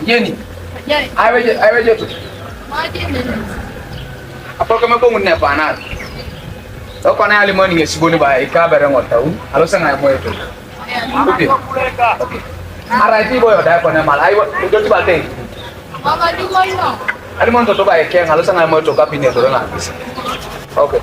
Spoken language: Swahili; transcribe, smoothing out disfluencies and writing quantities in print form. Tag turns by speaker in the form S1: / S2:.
S1: Jenny.
S2: Yeah.
S1: I read you.
S2: Martin.
S1: Apa kami pun guna panah. Tahu panah lima ni sebut ni baik. Kabar yang tahu. Kalau sangat mau itu. Okay. Okay. Arai ti boy ada panah mal. Ayo itu tu bagai.
S2: Mama di mana?
S1: Ada mana tu baik. Yang kalau sangat mau tu kapinnya tu orang. Okay.